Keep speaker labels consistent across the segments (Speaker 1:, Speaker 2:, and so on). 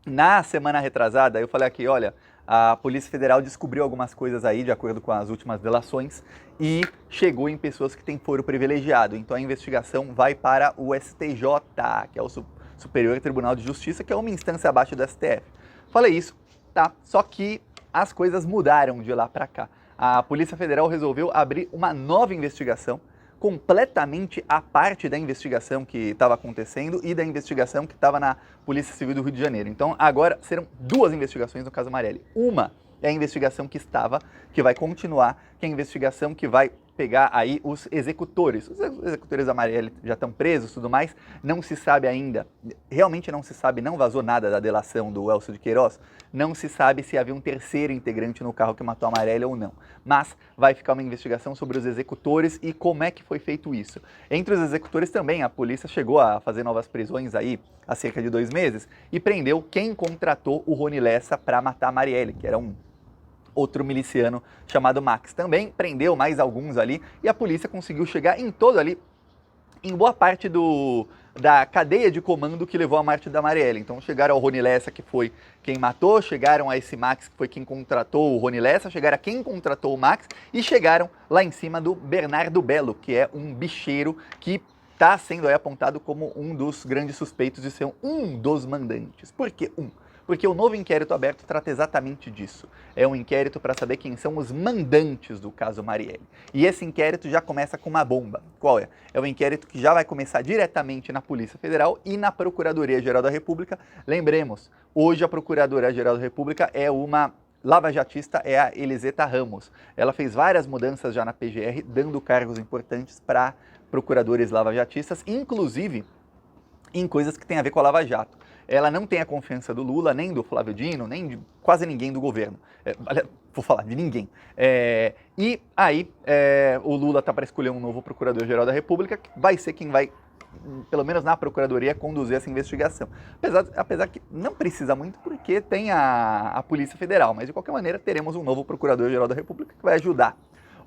Speaker 1: Na semana retrasada, eu falei aqui, olha, a Polícia Federal descobriu algumas coisas aí, de acordo com as últimas delações, e chegou em pessoas que têm foro privilegiado. Então a investigação vai para o STJ, que é o Superior Tribunal de Justiça, que é uma instância abaixo do STF. Falei isso, tá? Só que as coisas mudaram de lá para cá. A Polícia Federal resolveu abrir uma nova investigação, completamente à parte da investigação que estava acontecendo e da investigação que estava na Polícia Civil do Rio de Janeiro. Então agora serão duas investigações no caso Marielle. Uma é a investigação que estava, que vai continuar, que é a investigação que vai pegar aí os executores. Os executores da Marielle já estão presos e tudo mais, não se sabe ainda, realmente não se sabe, não vazou nada da delação do Elcio de Queiroz, não se sabe se havia um terceiro integrante no carro que matou a Marielle ou não. Mas vai ficar uma investigação sobre os executores e como é que foi feito isso. Entre os executores também, a polícia chegou a fazer novas prisões aí há cerca de 2 meses e prendeu quem contratou o Rony Lessa para matar a Marielle, que era um outro miliciano chamado Max. Também prendeu mais alguns ali e a polícia conseguiu chegar em todo ali, em boa parte da cadeia de comando que levou à morte da Marielle. Então chegaram ao Rony Lessa, que foi quem matou, chegaram a esse Max, que foi quem contratou o Rony Lessa, chegaram a quem contratou o Max e chegaram lá em cima do Bernardo Bello, que é um bicheiro que está sendo aí apontado como um dos grandes suspeitos de ser um dos mandantes. Por que um? Porque o novo inquérito aberto trata exatamente disso. É um inquérito para saber quem são os mandantes do caso Marielle. E esse inquérito já começa com uma bomba. Qual é? É um inquérito que já vai começar diretamente na Polícia Federal e na Procuradoria-Geral da República. Lembremos, hoje a Procuradoria-Geral da República é uma lavajatista, é a Eliseta Ramos. Ela fez várias mudanças já na PGR, dando cargos importantes para procuradores lavajatistas, inclusive em coisas que têm a ver com a Lava Jato. Ela não tem a confiança do Lula, nem do Flávio Dino, nem de quase ninguém do governo. Vou falar de ninguém. E aí, o Lula está para escolher um novo Procurador-Geral da República, que vai ser quem vai, pelo menos na Procuradoria, conduzir essa investigação. Apesar que não precisa muito, porque tem a Polícia Federal, mas de qualquer maneira teremos um novo Procurador-Geral da República que vai ajudar.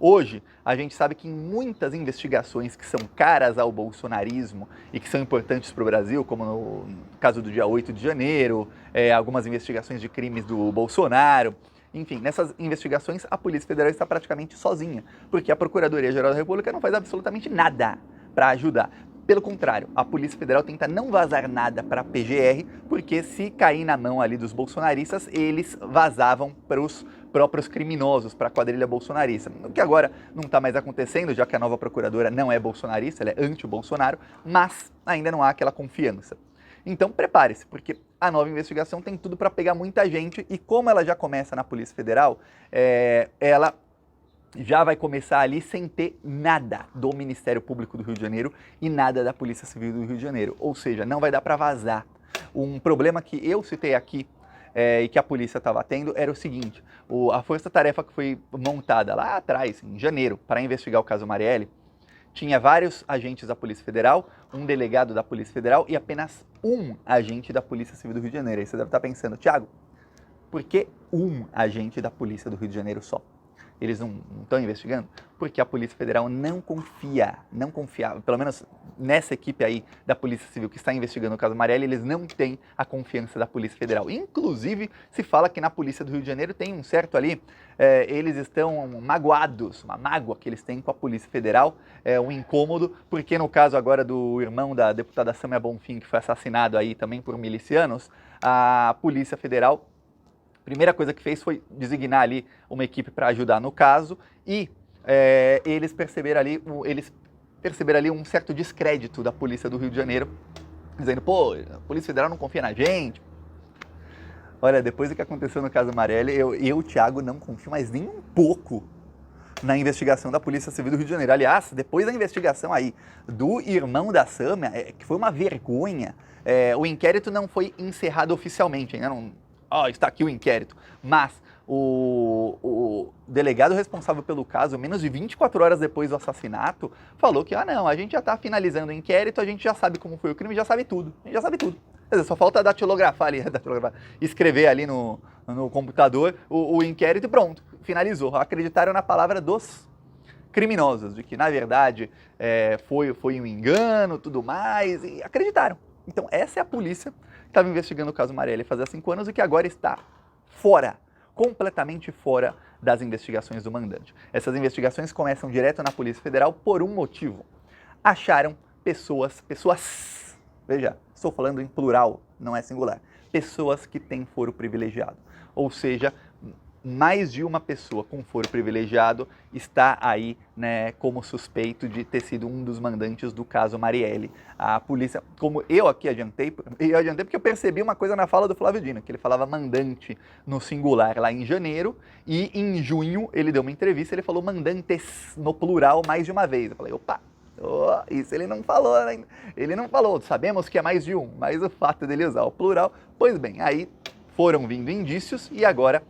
Speaker 1: Hoje, a gente sabe que em muitas investigações que são caras ao bolsonarismo e que são importantes para o Brasil, como no caso do dia 8 de janeiro, algumas investigações de crimes do Bolsonaro, enfim, nessas investigações a Polícia Federal está praticamente sozinha, porque a Procuradoria-Geral da República não faz absolutamente nada para ajudar. Pelo contrário, a Polícia Federal tenta não vazar nada para a PGR, porque se cair na mão ali dos bolsonaristas, eles vazavam para os próprios criminosos, para a quadrilha bolsonarista. O que agora não está mais acontecendo, já que a nova procuradora não é bolsonarista, ela é anti-Bolsonaro, mas ainda não há aquela confiança. Então prepare-se, porque a nova investigação tem tudo para pegar muita gente e como ela já começa na Polícia Federal, ela já vai começar ali sem ter nada do Ministério Público do Rio de Janeiro e nada da Polícia Civil do Rio de Janeiro. Ou seja, não vai dar para vazar. Um problema que eu citei aqui e que a polícia estava tendo era o seguinte: a força-tarefa que foi montada lá atrás, em janeiro, para investigar o caso Marielle, tinha vários agentes da Polícia Federal, um delegado da Polícia Federal e apenas um agente da Polícia Civil do Rio de Janeiro. Aí você deve estar pensando, Thiago, por que um agente da Polícia do Rio de Janeiro só? Eles não estão investigando? Porque a Polícia Federal não confiava, pelo menos nessa equipe aí da Polícia Civil que está investigando o caso Marielle, eles não têm a confiança da Polícia Federal. Inclusive, se fala que na Polícia do Rio de Janeiro tem um certo ali, eles estão magoados, uma mágoa que eles têm com a Polícia Federal, um incômodo, porque no caso agora do irmão da deputada Sâmia Bonfim, que foi assassinado aí também por milicianos, a Polícia Federal, a primeira coisa que fez foi designar ali uma equipe para ajudar no caso e eles perceberam ali um certo descrédito da Polícia do Rio de Janeiro, dizendo, pô, a Polícia Federal não confia na gente. Olha, depois do que aconteceu no caso Marielle, eu Thiago, não confio mais nem um pouco na investigação da Polícia Civil do Rio de Janeiro. Aliás, depois da investigação aí do irmão da Sâmia, que foi uma vergonha, o inquérito não foi encerrado oficialmente, ainda não... está aqui o inquérito, mas o delegado responsável pelo caso, menos de 24 horas depois do assassinato, falou que, não, a gente já está finalizando o inquérito, a gente já sabe como foi o crime, já sabe tudo, a gente já sabe tudo. Quer dizer, só falta datilografar ali, escrever ali no computador o inquérito e pronto, finalizou. Acreditaram na palavra dos criminosos, de que, na verdade, foi um engano, tudo mais, e acreditaram. Então essa é a polícia que estava investigando o caso Marielle fazia 5 anos e que agora está fora, completamente fora das investigações do mandante. Essas investigações começam direto na Polícia Federal por um motivo. Acharam pessoas, veja, estou falando em plural, não é singular, pessoas que têm foro privilegiado. Ou seja, mais de uma pessoa com foro privilegiado está aí, né, como suspeito de ter sido um dos mandantes do caso Marielle. A polícia, como eu aqui adiantei porque eu percebi uma coisa na fala do Flávio Dino, que ele falava mandante no singular lá em janeiro, e em junho ele deu uma entrevista e ele falou mandantes no plural mais de uma vez. Eu falei, opa, isso ele não falou, né? Ele não falou, sabemos que é mais de um, mas o fato dele usar o plural, pois bem, aí foram vindo indícios e agora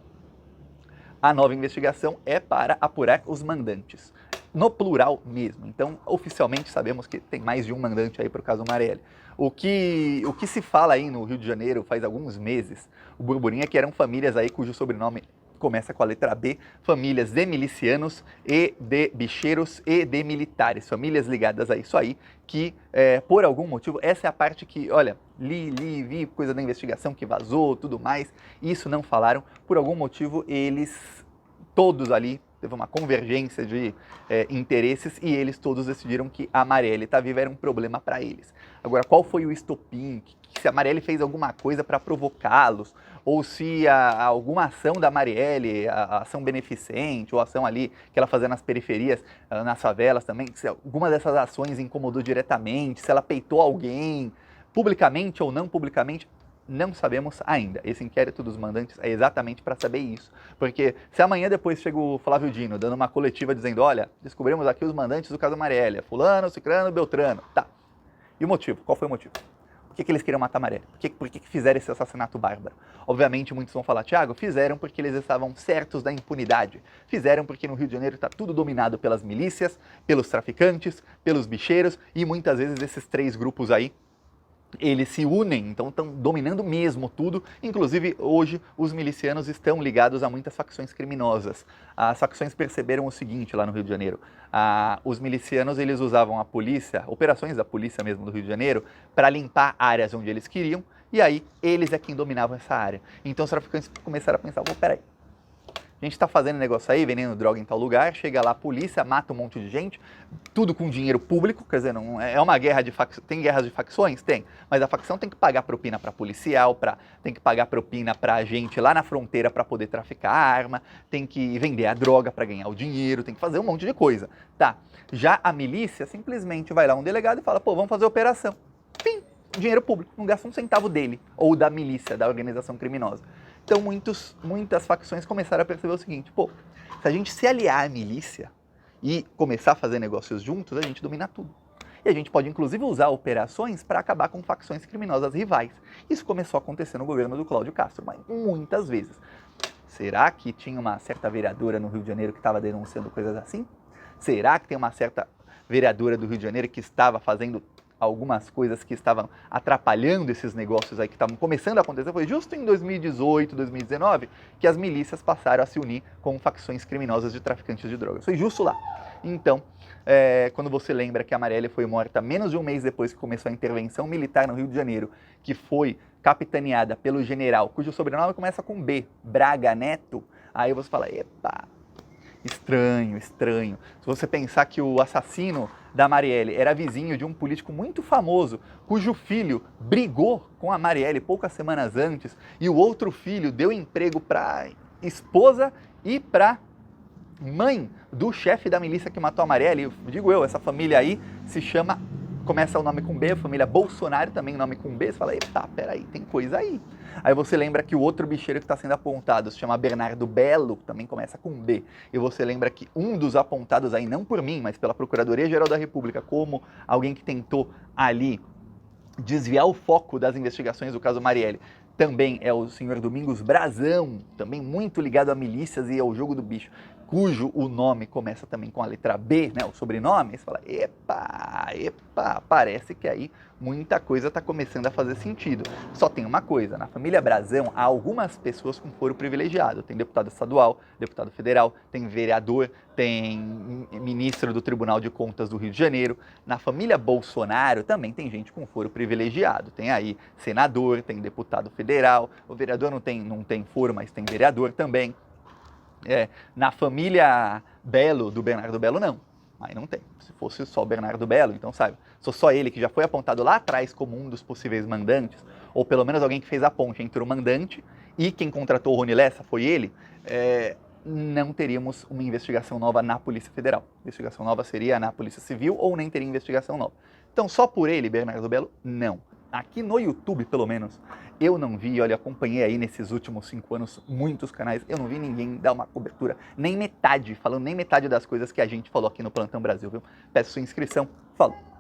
Speaker 1: a nova investigação é para apurar os mandantes, no plural mesmo. Então, oficialmente sabemos que tem mais de um mandante aí para o caso Marielle. O que se fala aí no Rio de Janeiro faz alguns meses, o burburinho é que eram famílias aí cujo sobrenome começa com a letra B, famílias de milicianos e de bicheiros e de militares, famílias ligadas a isso aí, que por algum motivo, essa é a parte que, olha, vi coisa da investigação que vazou, tudo mais, isso não falaram, por algum motivo eles, todos ali, teve uma convergência de interesses e eles todos decidiram que a Marielle tá viva era um problema para eles. Agora, qual foi o estopim? Se a Marielle fez alguma coisa para provocá-los, ou se alguma ação da Marielle, a ação beneficente, ou a ação ali que ela fazia nas periferias, nas favelas também, se alguma dessas ações incomodou diretamente, se ela peitou alguém, publicamente ou não publicamente, não sabemos ainda. Esse inquérito dos mandantes é exatamente para saber isso. Porque se amanhã depois chega o Flávio Dino dando uma coletiva dizendo, olha, descobrimos aqui os mandantes do caso Marielle, fulano, ciclano, beltrano, tá. E o motivo? Qual foi o motivo? Por que eles queriam matar a Marielle? Por que fizeram esse assassinato bárbaro? Obviamente muitos vão falar, Thiago, fizeram porque eles estavam certos da impunidade. Fizeram porque no Rio de Janeiro está tudo dominado pelas milícias, pelos traficantes, pelos bicheiros e muitas vezes esses três grupos aí eles se unem, então estão dominando mesmo tudo. Inclusive, hoje, os milicianos estão ligados a muitas facções criminosas. As facções perceberam o seguinte lá no Rio de Janeiro. Os milicianos, eles usavam a polícia, operações da polícia mesmo do Rio de Janeiro, para limpar áreas onde eles queriam, e aí eles é quem dominavam essa área. Então os traficantes começaram a pensar, peraí, a gente está fazendo negócio aí, vendendo droga em tal lugar, chega lá a polícia, mata um monte de gente, tudo com dinheiro público, quer dizer, não é uma guerra de facções, tem guerras de facções? Tem, mas a facção tem que pagar propina para policial, tem que pagar propina para gente lá na fronteira para poder traficar arma, tem que vender a droga para ganhar o dinheiro, tem que fazer um monte de coisa. Tá, já a milícia simplesmente vai lá um delegado e fala, vamos fazer operação. Fim, dinheiro público, não gasta um centavo dele, ou da milícia, da organização criminosa. Então muitas facções começaram a perceber o seguinte, se a gente se aliar à milícia e começar a fazer negócios juntos, a gente domina tudo. E a gente pode inclusive usar operações para acabar com facções criminosas rivais. Isso começou a acontecer no governo do Cláudio Castro, mas muitas vezes. Será que tinha uma certa vereadora no Rio de Janeiro que estava denunciando coisas assim? Será que tem uma certa vereadora do Rio de Janeiro que estava fazendo algumas coisas que estavam atrapalhando esses negócios aí que estavam começando a acontecer? Foi justo em 2018, 2019 que as milícias passaram a se unir com facções criminosas de traficantes de drogas. Foi justo lá. Então, quando você lembra que a Marielle foi morta menos de um mês depois que começou a intervenção militar no Rio de Janeiro, que foi capitaneada pelo general, cujo sobrenome começa com B, Braga Neto, aí você fala, epa, estranho. Se você pensar que o assassino da Marielle era vizinho de um político muito famoso, cujo filho brigou com a Marielle poucas semanas antes, e o outro filho deu emprego para esposa e para mãe do chefe da milícia que matou a Marielle, essa família aí se chama, começa o nome com B, a família Bolsonaro também nome com B, você fala, eita, peraí, tem coisa aí. Aí você lembra que o outro bicheiro que está sendo apontado se chama Bernardo Belo, também começa com B. E você lembra que um dos apontados aí, não por mim, mas pela Procuradoria-Geral da República, como alguém que tentou ali desviar o foco das investigações do caso Marielle, também é o senhor Domingos Brazão, também muito ligado a milícias e ao jogo do bicho. cujo o nome começa também com a letra B, né, o sobrenome, você fala, epa, parece que aí muita coisa está começando a fazer sentido. Só tem uma coisa, na família Brazão há algumas pessoas com foro privilegiado, tem deputado estadual, deputado federal, tem vereador, tem ministro do Tribunal de Contas do Rio de Janeiro. Na família Bolsonaro também tem gente com foro privilegiado, tem aí senador, tem deputado federal, o vereador não tem foro, mas tem vereador também. Na família Belo, do Bernardo Belo, não. Aí não tem. Se fosse só o Bernardo Belo, então, sabe, sou só ele que já foi apontado lá atrás como um dos possíveis mandantes, ou pelo menos alguém que fez a ponte entre o mandante e quem contratou o Rony Lessa, foi ele, não teríamos uma investigação nova na Polícia Federal. Investigação nova seria na Polícia Civil ou nem teria investigação nova. Então, só por ele, Bernardo Belo, não. Aqui no YouTube, pelo menos, eu não vi, olha, acompanhei aí nesses últimos 5 anos muitos canais, eu não vi ninguém dar uma cobertura, nem metade das coisas que a gente falou aqui no Plantão Brasil, viu? Peço sua inscrição, falou!